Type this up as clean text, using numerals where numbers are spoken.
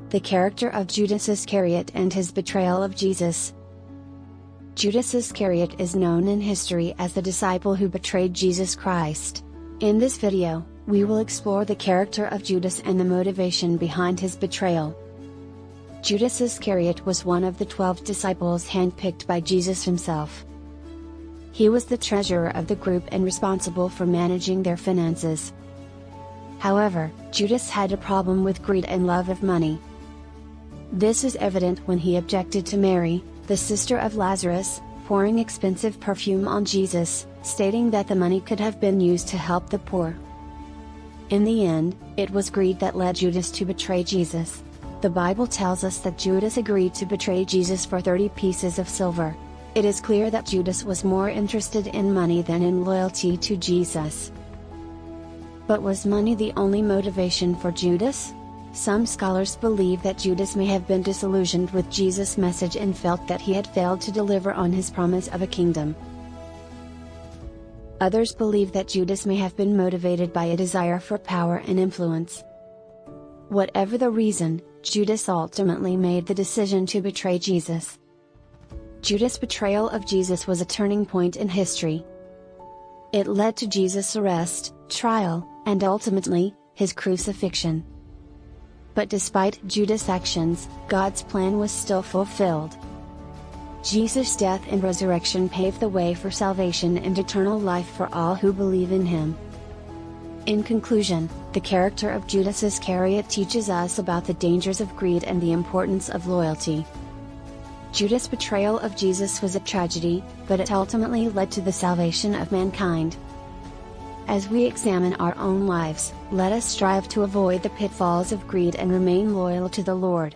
The character of Judas Iscariot and his betrayal of Jesus. Judas Iscariot is known in history as the disciple who betrayed Jesus Christ. In this video, we will explore the character of Judas and the motivation behind his betrayal. Judas Iscariot was one of the 12 disciples handpicked by Jesus himself. He was the treasurer of the group and responsible for managing their finances. However, Judas had a problem with greed and love of money. This is evident when he objected to Mary, the sister of Lazarus, pouring expensive perfume on Jesus, stating that the money could have been used to help the poor. In the end, it was greed that led Judas to betray Jesus. The Bible tells us that Judas agreed to betray Jesus for 30 pieces of silver. It is clear that Judas was more interested in money than in loyalty to Jesus. But was money the only motivation for Judas? Some scholars believe that Judas may have been disillusioned with Jesus' message and felt that he had failed to deliver on his promise of a kingdom. Others believe that Judas may have been motivated by a desire for power and influence. Whatever the reason, Judas ultimately made the decision to betray Jesus. Judas' betrayal of Jesus was a turning point in history. It led to Jesus' arrest, trial, and ultimately, his crucifixion. But despite Judas' actions, God's plan was still fulfilled. Jesus' death and resurrection paved the way for salvation and eternal life for all who believe in him. In conclusion, the character of Judas Iscariot teaches us about the dangers of greed and the importance of loyalty. Judas' betrayal of Jesus was a tragedy, but it ultimately led to the salvation of mankind. As we examine our own lives, let us strive to avoid the pitfalls of greed and remain loyal to the Lord.